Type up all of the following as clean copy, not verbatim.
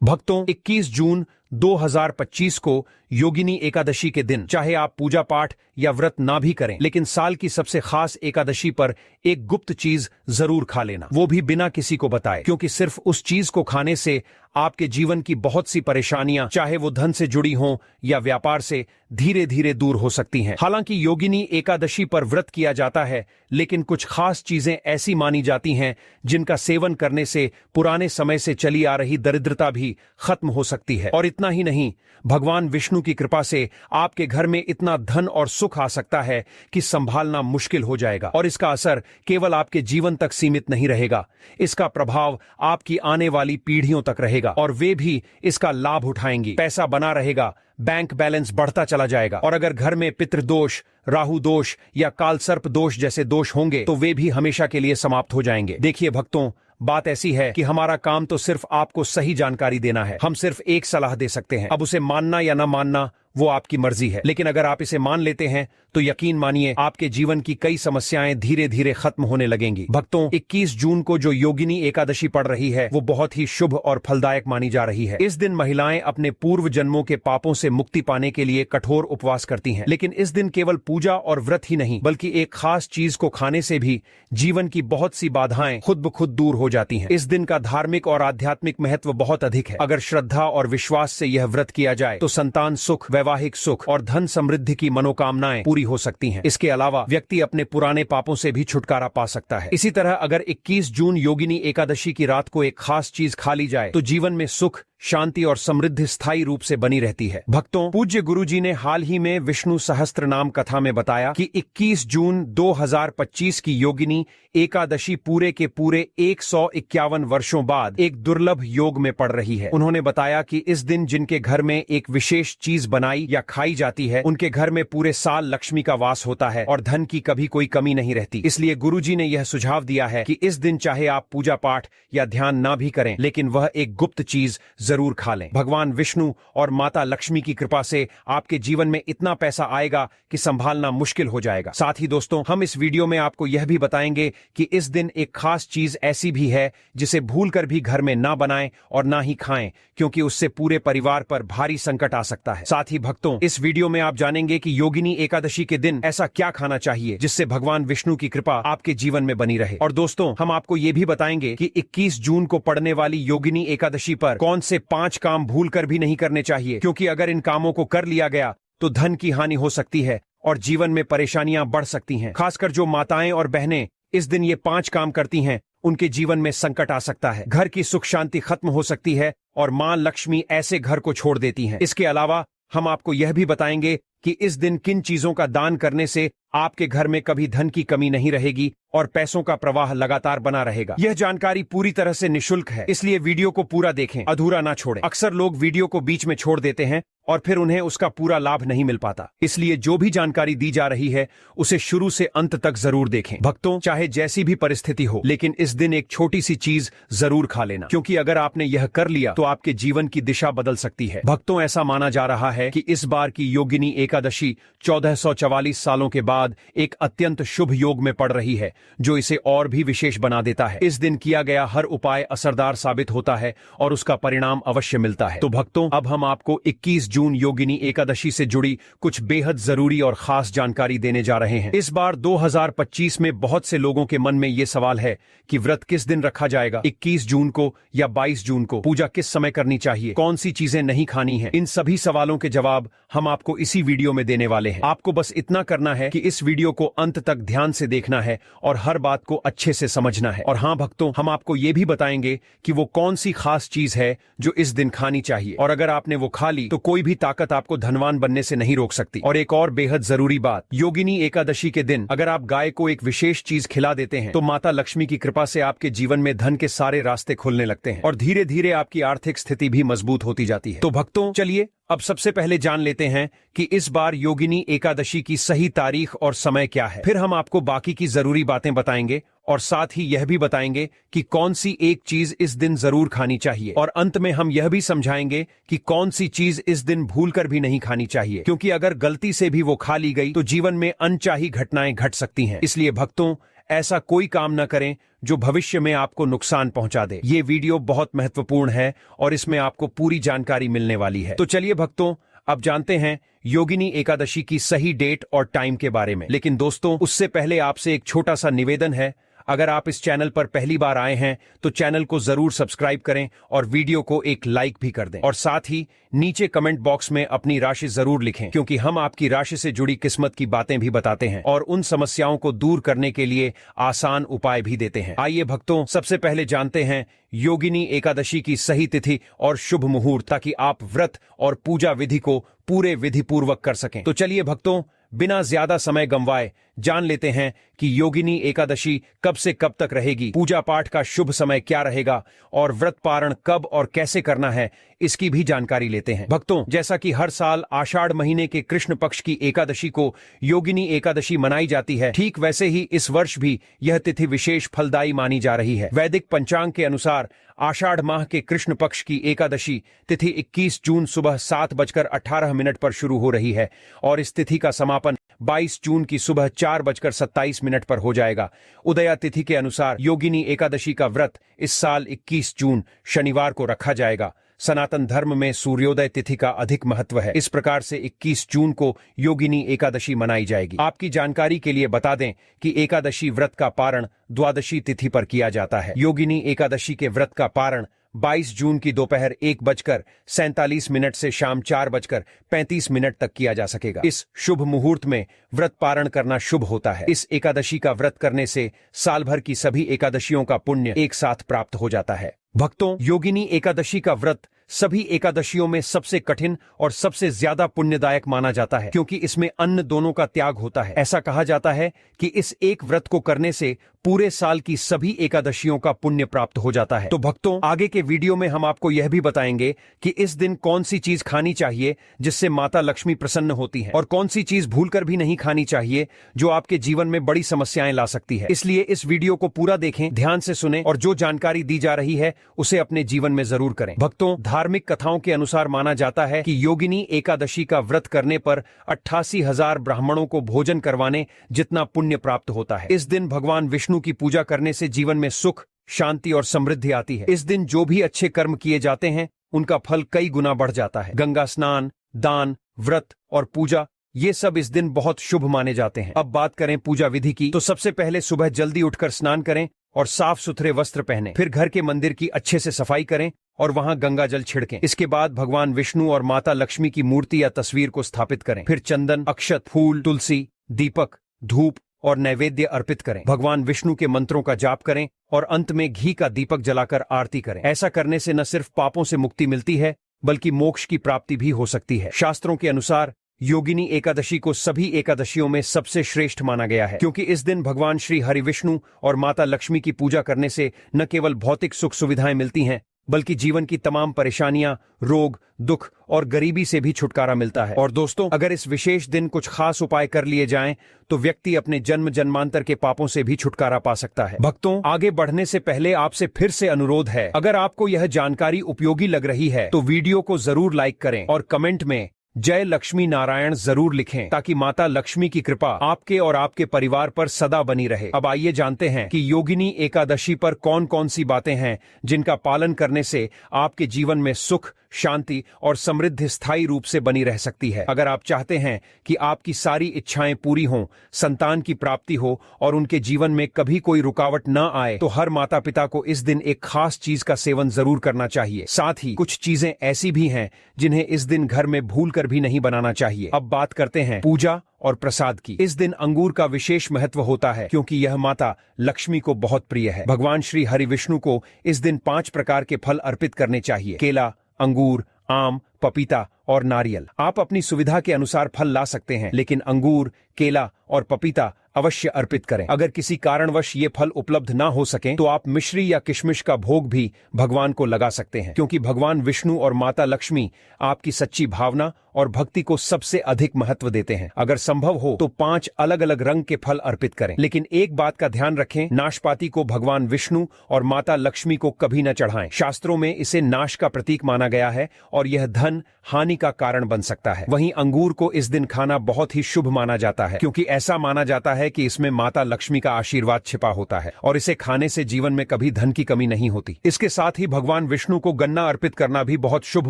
भक्तों, 21 जून 2025 को योगिनी एकादशी के दिन चाहे आप पूजा पाठ या व्रत ना भी करें, लेकिन साल की सबसे खास एकादशी पर एक गुप्त चीज जरूर खा लेना, वो भी बिना किसी को बताए, क्योंकि सिर्फ उस चीज को खाने से आपके जीवन की बहुत सी परेशानियां, चाहे वो धन से जुड़ी हों या व्यापार से, धीरे धीरे दूर हो सकती हैं। हालांकि योगिनी एकादशी पर व्रत किया जाता है, लेकिन कुछ खास चीजें ऐसी मानी जाती हैं जिनका सेवन करने से पुराने समय से चली आ रही दरिद्रता भी खत्म हो सकती है। और इतना ही नहीं, भगवान विष्णु की कृपा से आपके घर में इतना धन और सुख आ सकता है कि संभालना मुश्किल हो जाएगा। और इसका असर केवल आपके जीवन तक सीमित नहीं रहेगा, इसका प्रभाव आपकी आने वाली पीढ़ियों तक रहेगा और वे भी इसका लाभ उठाएंगी। पैसा बना रहेगा, बैंक बैलेंस बढ़ता चला जाएगा। और अगर घर में पितृदोष, राहु दोष या कालसर्प दोष जैसे दोष होंगे तो वे भी हमेशा के लिए समाप्त हो जाएंगे। देखिए भक्तों, बात ऐसी है कि हमारा काम तो सिर्फ आपको सही जानकारी देना है। हम सिर्फ एक सलाह दे सकते हैं, अब उसे मानना या ना मानना वो आपकी मर्जी है। लेकिन अगर आप इसे मान लेते हैं तो यकीन मानिए आपके जीवन की कई समस्याएं धीरे धीरे खत्म होने लगेंगी। भक्तों, 21 जून को जो योगिनी एकादशी पड़ रही है वो बहुत ही शुभ और फलदायक मानी जा रही है। इस दिन महिलाएं अपने पूर्व जन्मों के पापों से मुक्ति पाने के लिए कठोर उपवास करती हैं। लेकिन इस दिन केवल पूजा और व्रत ही नहीं, बल्कि एक खास चीज को खाने से भी जीवन की बहुत सी बाधाएं खुद ब खुद दूर हो जाती हैं। इस दिन का धार्मिक और आध्यात्मिक महत्व बहुत अधिक है। अगर श्रद्धा और विश्वास से यह व्रत किया जाए तो संतान सुख, वैवाहिक सुख और धन समृद्धि की मनोकामनाएं पूरी हो सकती हैं। इसके अलावा व्यक्ति अपने पुराने पापों से भी छुटकारा पा सकता है। इसी तरह अगर 21 जून योगिनी एकादशी की रात को एक खास चीज खा ली जाए तो जीवन में सुख, शांति और समृद्धि स्थायी रूप से बनी रहती है। भक्तों, पूज्य गुरुजी ने हाल ही में विष्णु सहस्त्र नाम कथा में बताया कि 21 जून 2025 की योगिनी एकादशी पूरे के पूरे 151 वर्षों बाद एक दुर्लभ योग में पड़ रही है। उन्होंने बताया कि इस दिन जिनके घर में एक विशेष चीज बनाई या खाई जाती है, उनके घर में पूरे साल लक्ष्मी का वास होता है और धन की कभी कोई कमी नहीं रहती। इसलिए गुरुजी ने यह सुझाव दिया है कि इस दिन चाहे आप पूजा पाठ या ध्यान ना भी करें, लेकिन वह एक गुप्त चीज जरूर खा लें। भगवान विष्णु और माता लक्ष्मी की कृपा से आपके जीवन में इतना पैसा आएगा कि संभालना मुश्किल हो जाएगा। साथ ही दोस्तों, हम इस वीडियो में आपको यह भी बताएंगे कि इस दिन एक खास चीज ऐसी भी है जिसे भूलकर भी घर में ना बनाएं और ना ही खाएं, क्योंकि उससे पूरे परिवार पर भारी संकट आ सकता है। साथ ही भक्तों, इस वीडियो में आप जानेंगे कि योगिनी एकादशी के दिन ऐसा क्या खाना चाहिए जिससे भगवान विष्णु की कृपा आपके जीवन में बनी रहे। और दोस्तों, हम आपको ये भी बताएंगे कि 21 जून को पड़ने वाली योगिनी एकादशी पर कौन से 5 काम भूलकर भी नहीं करने चाहिए, क्योंकि अगर इन कामों को कर लिया गया तो धन की हानि हो सकती है और जीवन में परेशानियां बढ़ सकती हैं। खासकर जो माताएं और बहनें इस दिन ये 5 काम करती हैं, उनके जीवन में संकट आ सकता है, घर की सुख शांति खत्म हो सकती है और मां लक्ष्मी ऐसे घर को छोड़ देती हैं। इसके अलावा हम आपको यह भी बताएंगे कि इस दिन किन चीजों का दान करने से आपके घर में कभी धन की कमी नहीं रहेगी और पैसों का प्रवाह लगातार बना रहेगा। यह जानकारी पूरी तरह से निशुल्क है, इसलिए वीडियो को पूरा देखें, अधूरा ना छोड़ें। अक्सर लोग वीडियो को बीच में छोड़ देते हैं और फिर उन्हें उसका पूरा लाभ नहीं मिल पाता। इसलिए जो भी जानकारी दी जा रही है उसे शुरू से अंत तक जरूर देखें। भक्तों, चाहे जैसी भी परिस्थिति हो, लेकिन इस दिन एक छोटी सी चीज जरूर खा लेना, क्योंकि अगर आपने यह कर लिया तो आपके जीवन की दिशा बदल सकती है। भक्तों, ऐसा माना जा रहा है कि इस बार की योगिनी एकादशी 1444 सालों के बाद एक अत्यंत शुभ योग में पड़ रही है, जो इसे और भी विशेष बना देता है। इस दिन किया गया हर उपाय असरदार साबित होता है और उसका परिणाम अवश्य मिलता है। तो भक्तों, अब हम आपको 21 जून योगिनी एकादशी से जुड़ी कुछ बेहद जरूरी और खास जानकारी देने जा रहे हैं। इस बार 2025 में बहुत से लोगों के मन में ये सवाल है कि व्रत किस दिन रखा जाएगा, 21 जून को या 22 जून को, पूजा किस समय करनी चाहिए, कौन सी चीजें नहीं खानी है। इन सभी सवालों के जवाब हम आपको इसी वीडियो में देने वाले हैं। आपको बस इतना करना है कि इस वीडियो को अंत तक ध्यान से देखना है और हर बात को अच्छे से समझना है। और हाँ भक्तों, हम आपको ये भी बताएंगे कि वो कौन सी खास चीज है जो इस दिन खानी चाहिए, और अगर आपने वो खा ली तो कोई भी ताकत आपको धनवान बनने से नहीं रोक सकती। और एक और बेहद जरूरी बात, योगिनी एकादशी के दिन अगर आप गाय को एक विशेष चीज खिला देते हैं तो माता लक्ष्मी की कृपा से आपके जीवन में धन के सारे रास्ते खुलने लगते हैं और धीरे धीरे आपकी आर्थिक स्थिति भी मजबूत होती जाती है। तो भक्तों, चलिए अब सबसे पहले जान लेते हैं कि इस बार योगिनी एकादशी की सही तारीख और समय क्या है। फिर हम आपको बाकी की जरूरी बातें बताएंगे और साथ ही यह भी बताएंगे कि कौन सी एक चीज इस दिन जरूर खानी चाहिए। और अंत में हम यह भी समझाएंगे कि कौन सी चीज इस दिन भूलकर भी नहीं खानी चाहिए, क्योंकि अगर गलती से भी वो खा ली गई तो जीवन में अनचाही घटनाएं घट सकती हैं। इसलिए भक्तों, ऐसा कोई काम न करें जो भविष्य में आपको नुकसान पहुंचा दे। ये वीडियो बहुत महत्वपूर्ण है और इसमें आपको पूरी जानकारी मिलने वाली है। तो चलिए भक्तों, अब जानते हैं योगिनी एकादशी की सही डेट और टाइम के बारे में। लेकिन दोस्तों, उससे पहले आपसे एक छोटा सा निवेदन है। अगर आप इस चैनल पर पहली बार आए हैं तो चैनल को जरूर सब्सक्राइब करें और वीडियो को एक लाइक भी कर दें। और साथ ही नीचे कमेंट बॉक्स में अपनी राशि जरूर लिखें, क्योंकि हम आपकी राशि से जुड़ी किस्मत की बातें भी बताते हैं और उन समस्याओं को दूर करने के लिए आसान उपाय भी देते हैं। आइए भक्तों, सबसे पहले जानते हैं योगिनी एकादशी की सही तिथि और शुभ मुहूर्त, ताकि आप व्रत और पूजा विधि को पूरे विधि पूर्वक कर सकें। तो चलिए भक्तों, बिना ज्यादा समय गंवाए जान लेते हैं कि योगिनी एकादशी कब से कब तक रहेगी, पूजा पाठ का शुभ समय क्या रहेगा और व्रत पारण कब और कैसे करना है, इसकी भी जानकारी लेते हैं। भक्तों, जैसा कि हर साल आषाढ़ महीने के कृष्ण पक्ष की एकादशी को योगिनी एकादशी मनाई जाती है, ठीक वैसे ही इस वर्ष भी यह तिथि विशेष फलदायी मानी जा रही है। वैदिक पंचांग के अनुसार आषाढ़ माह के कृष्ण पक्ष की एकादशी तिथि 21 जून सुबह 7:18 पर शुरू हो रही है और इस तिथि का समापन 22 जून की सुबह 4:27 पर हो जाएगा। उदया तिथि के अनुसार योगिनी एकादशी का व्रत इस साल 21 जून शनिवार को रखा जाएगा। सनातन धर्म में सूर्योदय तिथि का अधिक महत्व है। इस प्रकार से 21 जून को योगिनी एकादशी मनाई जाएगी। आपकी जानकारी के लिए बता दें कि एकादशी व्रत का पारण द्वादशी तिथि पर किया जाता है। योगिनी एकादशी के व्रत का पारण 22 जून की दोपहर 1:47 से शाम 4:35 तक किया जा सकेगा। इस शुभ मुहूर्त में व्रत पारण करना शुभ होता है। इस एकादशी का व्रत करने से साल भर की सभी एकादशियों का पुण्य एक साथ प्राप्त हो जाता है। भक्तों, योगिनी एकादशी का व्रत सभी एकादशियों में सबसे कठिन और सबसे ज्यादा पुण्यदायक माना जाता है, क्योंकि इसमें अन्न दोनों का त्याग होता है। ऐसा कहा जाता है कि इस एक व्रत को करने से पूरे साल की सभी एकादशियों का पुण्य प्राप्त हो जाता है। तो भक्तों, आगे के वीडियो में हम आपको यह भी बताएंगे कि इस दिन कौन सी चीज खानी चाहिए जिससे माता लक्ष्मी प्रसन्न होती है, और कौन सी चीज भूलकर भी नहीं खानी चाहिए जो आपके जीवन में बड़ी समस्याएं ला सकती है। इसलिए इस वीडियो को पूरा देखें, ध्यान से सुनें और जो जानकारी दी जा रही है उसे अपने जीवन में जरूर करें। भक्तों, धार्मिक कथाओं के अनुसार माना जाता है कि योगिनी एकादशी का व्रत करने पर 88,000 ब्राह्मणों को भोजन करवाने जितना पुण्य प्राप्त होता है। इस दिन भगवान विष्णु की पूजा करने से जीवन में सुख, शांति और समृद्धि आती है। इस दिन जो भी अच्छे कर्म किए जाते हैं उनका फल कई गुना बढ़ जाता है। गंगा स्नान, दान, व्रत और पूजा, ये सब इस दिन बहुत शुभ माने जाते हैं। अब बात करें पूजा विधि की, तो सबसे पहले सुबह जल्दी उठकर स्नान करें और साफ सुथरे वस्त्र पहने। फिर घर के मंदिर की अच्छे से सफाई करें और वहां गंगा जल छिड़कें। इसके बाद भगवान विष्णु और माता लक्ष्मी की मूर्ति या तस्वीर को स्थापित करें। फिर चंदन, अक्षत, फूल, तुलसी, दीपक, धूप और नैवेद्य अर्पित करें। भगवान विष्णु के मंत्रों का जाप करें और अंत में घी का दीपक जलाकर आरती करें। ऐसा करने से न सिर्फ पापों से मुक्ति मिलती है बल्कि मोक्ष की प्राप्ति भी हो सकती है। शास्त्रों के अनुसार योगिनी एकादशी को सभी एकादशियों में सबसे श्रेष्ठ माना गया है, क्योंकि इस दिन भगवान श्री हरि विष्णु और माता लक्ष्मी की पूजा करने से न केवल भौतिक सुख सुविधाएं मिलती हैं बल्कि जीवन की तमाम परेशानियां, रोग, दुख और गरीबी से भी छुटकारा मिलता है। और दोस्तों, अगर इस विशेष दिन कुछ खास उपाय कर लिए जाएं तो व्यक्ति अपने जन्म जन्मांतर के पापों से भी छुटकारा पा सकता है। भक्तों, आगे बढ़ने से पहले आपसे फिर से अनुरोध है, अगर आपको यह जानकारी उपयोगी लग रही है तो वीडियो को जरूर लाइक करें और कमेंट में जय लक्ष्मी नारायण जरूर लिखें, ताकि माता लक्ष्मी की कृपा आपके और आपके परिवार पर सदा बनी रहे। अब आइए जानते हैं कि योगिनी एकादशी पर कौन कौन सी बातें हैं जिनका पालन करने से आपके जीवन में सुख, शांति और समृद्धि स्थायी रूप से बनी रह सकती है। अगर आप चाहते हैं कि आपकी सारी इच्छाएं पूरी हों, संतान की प्राप्ति हो और उनके जीवन में कभी कोई रुकावट न आए, तो हर माता पिता को इस दिन एक खास चीज का सेवन जरूर करना चाहिए। साथ ही कुछ चीजें ऐसी भी हैं जिन्हें इस दिन घर में भूलकर भी नहीं बनाना चाहिए। अब बात करते हैं पूजा और प्रसाद की। इस दिन अंगूर का विशेष महत्व होता है, क्योंकि यह माता लक्ष्मी को बहुत प्रिय है। भगवान श्री हरि विष्णु को इस दिन 5 प्रकार के फल अर्पित करने चाहिए: केला, अंगूर, आम, पपीता और नारियल। आप अपनी सुविधा के अनुसार फल ला सकते हैं, लेकिन अंगूर, केला और पपीता अवश्य अर्पित करें। अगर किसी कारणवश ये फल उपलब्ध ना हो सकें तो आप मिश्री या किशमिश का भोग भी भगवान को लगा सकते हैं, क्योंकि भगवान विष्णु और माता लक्ष्मी आपकी सच्ची भावना और भक्ति को सबसे अधिक महत्व देते हैं। अगर संभव हो तो 5 अलग अलग रंग के फल अर्पित करें, लेकिन एक बात का ध्यान रखें, नाशपाती को भगवान विष्णु और माता लक्ष्मी को कभी न चढ़ाएं। शास्त्रों में इसे नाश का प्रतीक माना गया है और यह धन हानि का कारण बन सकता है। वहीं अंगूर को इस दिन खाना बहुत ही शुभ माना जाता है, क्योंकि ऐसा माना जाता है है कि इसमें माता लक्ष्मी का आशीर्वाद छिपा होता है और इसे खाने से जीवन में कभी धन की कमी नहीं होती। इसके साथ ही भगवान विष्णु को गन्ना अर्पित करना भी बहुत शुभ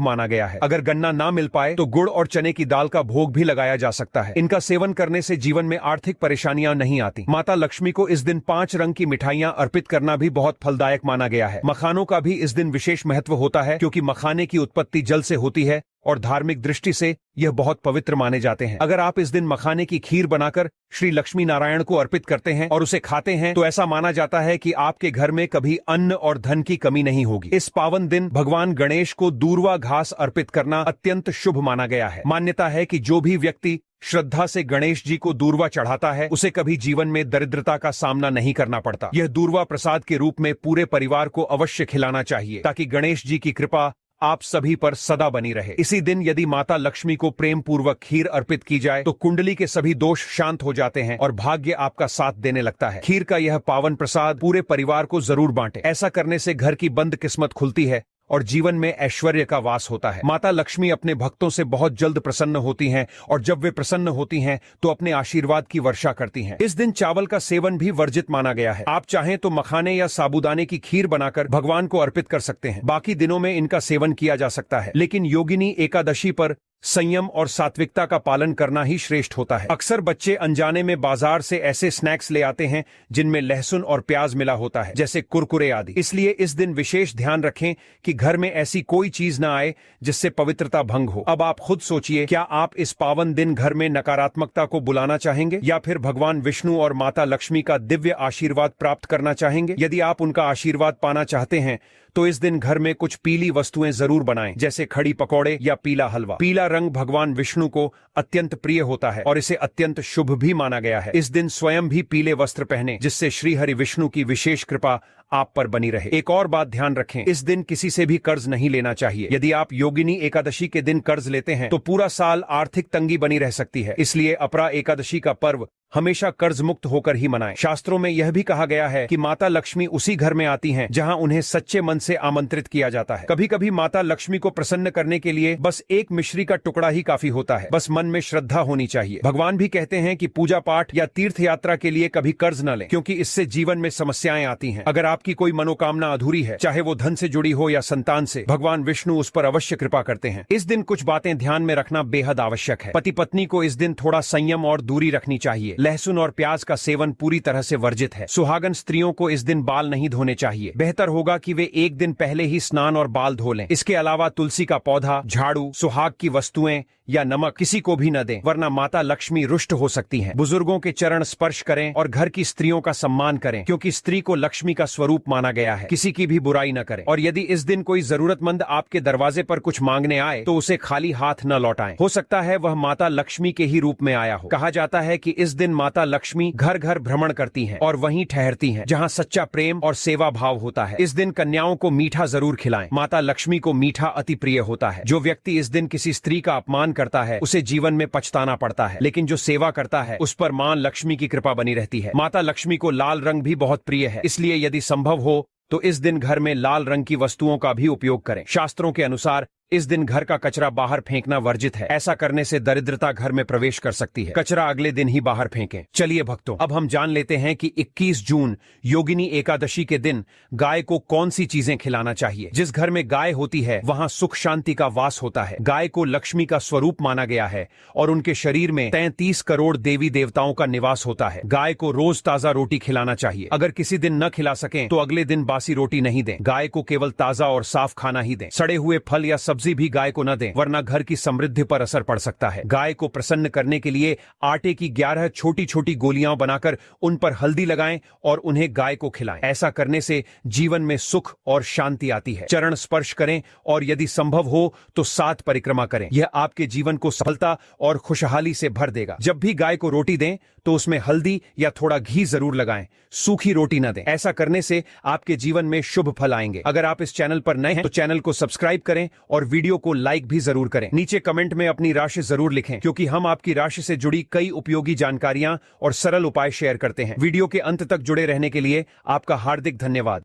माना गया है। अगर गन्ना ना मिल पाए तो गुड़ और चने की दाल का भोग भी लगाया जा सकता है। इनका सेवन करने से जीवन में आर्थिक परेशानियां नहीं आती। माता लक्ष्मी को इस दिन 5 रंग की मिठाइयां अर्पित करना भी बहुत फलदायक माना गया है। मखानों का भी इस दिन विशेष महत्व होता है क्योंकि मखाने की उत्पत्ति जल से होती है और धार्मिक दृष्टि से यह बहुत पवित्र माने जाते हैं। अगर आप इस दिन मखाने की खीर बनाकर श्री लक्ष्मी नारायण को अर्पित करते हैं और उसे खाते हैं तो ऐसा माना जाता है कि आपके घर में कभी अन्न और धन की कमी नहीं होगी। इस पावन दिन भगवान गणेश को दूर्वा घास अर्पित करना अत्यंत शुभ माना गया है। मान्यता है कि जो भी व्यक्ति श्रद्धा से गणेश जी को दूर्वा चढ़ाता है उसे कभी जीवन में दरिद्रता का सामना नहीं करना पड़ता। यह दूर्वा प्रसाद के रूप में पूरे परिवार को अवश्य खिलाना चाहिए ताकि गणेश जी की कृपा आप सभी पर सदा बनी रहे। इसी दिन यदि माता लक्ष्मी को प्रेम पूर्वक खीर अर्पित की जाए तो कुंडली के सभी दोष शांत हो जाते हैं और भाग्य आपका साथ देने लगता है। खीर का यह पावन प्रसाद पूरे परिवार को जरूर बांटे। ऐसा करने से घर की बंद किस्मत खुलती है और जीवन में ऐश्वर्य का वास होता है। माता लक्ष्मी अपने भक्तों से बहुत जल्द प्रसन्न होती हैं और जब वे प्रसन्न होती हैं तो अपने आशीर्वाद की वर्षा करती हैं। इस दिन चावल का सेवन भी वर्जित माना गया है। आप चाहें तो मखाने या साबूदाने की खीर बनाकर भगवान को अर्पित कर सकते हैं। बाकी दिनों में इनका सेवन किया जा सकता है, लेकिन योगिनी एकादशी पर संयम और सात्विकता का पालन करना ही श्रेष्ठ होता है। अक्सर बच्चे अनजाने में बाजार से ऐसे स्नैक्स ले आते हैं जिनमें लहसुन और प्याज मिला होता है, जैसे कुरकुरे आदि। इसलिए इस दिन विशेष ध्यान रखें कि घर में ऐसी कोई चीज ना आए जिससे पवित्रता भंग हो। अब आप खुद सोचिए, क्या आप इस पावन दिन घर में नकारात्मकता को बुलाना चाहेंगे या फिर भगवान विष्णु और माता लक्ष्मी का दिव्य आशीर्वाद प्राप्त करना चाहेंगे? यदि आप उनका आशीर्वाद पाना चाहते हैं तो इस दिन घर में कुछ पीली वस्तुएं जरूर बनाएं, जैसे खड़ी पकौड़े या पीला हलवा। पीला रंग भगवान विष्णु को अत्यंत प्रिय होता है और इसे अत्यंत शुभ भी माना गया है। इस दिन स्वयं भी पीले वस्त्र पहने जिससे श्री हरि विष्णु की विशेष कृपा आप पर बनी रहे। एक और बात ध्यान रखें, इस दिन किसी से भी कर्ज नहीं लेना चाहिए। यदि आप योगिनी एकादशी के दिन कर्ज लेते हैं तो पूरा साल आर्थिक तंगी बनी रह सकती है। इसलिए अपरा एकादशी का पर्व हमेशा कर्ज मुक्त होकर ही मनाएं। शास्त्रों में यह भी कहा गया है कि माता लक्ष्मी उसी घर में आती हैं जहां उन्हें सच्चे मन से आमंत्रित किया जाता है। कभी कभी माता लक्ष्मी को प्रसन्न करने के लिए बस एक मिश्री का टुकड़ा ही काफी होता है। बस मन में श्रद्धा होनी चाहिए। भगवान भी कहते हैं कि पूजा पाठ या तीर्थ यात्रा के लिए कभी कर्ज न लें, क्योंकि इससे जीवन में समस्याएं आती हैं। अगर आपकी कोई मनोकामना अधूरी है, चाहे वो धन से जुड़ी हो या संतान से, भगवान विष्णु उस पर अवश्य कृपा करते हैं। इस दिन कुछ बातें ध्यान में रखना बेहद आवश्यक है। पति पत्नी को इस दिन थोड़ा संयम और दूरी रखनी चाहिए। लहसुन और प्याज का सेवन पूरी तरह से वर्जित है। सुहागन स्त्रियों को इस दिन बाल नहीं धोने चाहिए। बेहतर होगा कि वे एक दिन पहले ही स्नान और बाल धो लें। इसके अलावा तुलसी का पौधा, झाड़ू, सुहाग की वस्तुएं या नमक किसी को भी न दें, वरना माता लक्ष्मी रुष्ट हो सकती हैं। बुजुर्गों के चरण स्पर्श करें और घर की स्त्रियों का सम्मान करें, क्योंकि स्त्री को लक्ष्मी का स्वरूप माना गया है। किसी की भी बुराई न करें। और यदि इस दिन कोई जरूरतमंद आपके दरवाजे पर कुछ मांगने आए तो उसे खाली हाथ न लौटाएं। हो सकता है वह माता लक्ष्मी के ही रूप में आया हो। कहा जाता है कि इस दिन माता लक्ष्मी घर घर भ्रमण करती हैं और वहीं ठहरती हैं जहां सच्चा प्रेम और सेवा भाव होता है। इस दिन कन्याओं को मीठा जरूर खिलाएं। माता लक्ष्मी को मीठा अति प्रिय होता है। जो व्यक्ति इस दिन किसी स्त्री का अपमान करता है उसे जीवन में पछताना पड़ता है, लेकिन जो सेवा करता है उस पर मां लक्ष्मी की कृपा बनी रहती है। माता लक्ष्मी को लाल रंग भी बहुत प्रिय है, इसलिए यदि संभव हो तो इस दिन घर में लाल रंग की वस्तुओं का भी उपयोग करें। शास्त्रों के अनुसार इस दिन घर का कचरा बाहर फेंकना वर्जित है। ऐसा करने से दरिद्रता घर में प्रवेश कर सकती है। कचरा अगले दिन ही बाहर फेंकें। चलिए भक्तों, अब हम जान लेते हैं कि 21 जून योगिनी एकादशी के दिन गाय को कौन सी चीजें खिलाना चाहिए। जिस घर में गाय होती है वहां सुख शांति का वास होता है। गाय को लक्ष्मी का स्वरूप माना गया है और उनके शरीर में 33 करोड़ देवी देवताओं का निवास होता है। गाय को रोज ताजा रोटी खिलाना चाहिए। अगर किसी दिन न खिला सकें तो अगले दिन बासी रोटी नहीं दें। गाय को केवल ताजा और साफ खाना ही दें। सड़े हुए फल या सब्जी भी गाय को न दें, वरना घर की समृद्धि पर असर पड़ सकता है। गाय को प्रसन्न करने के लिए आटे की 11 छोटी छोटी गोलियां बनाकर उन पर हल्दी लगाएं और उन्हें गाय को खिलाएं। ऐसा करने से जीवन में सुख और शांति आती है। चरण स्पर्श करें और यदि संभव हो तो 7 परिक्रमा करें। यह आपके जीवन को सफलता और खुशहाली से भर देगा। जब भी गाय को रोटी दें तो उसमें हल्दी या थोड़ा घी जरूर लगाएं। सूखी रोटी न दें। ऐसा करने से आपके जीवन में शुभ फल आएंगे। अगर आप इस चैनल पर नए हैं तो चैनल को सब्सक्राइब करें और वीडियो को लाइक भी जरूर करें। नीचे कमेंट में अपनी राशि जरूर लिखें, क्योंकि हम आपकी राशि से जुड़ी कई उपयोगी जानकारियां और सरल उपाय शेयर करते हैं। वीडियो के अंत तक जुड़े रहने के लिए आपका हार्दिक धन्यवाद।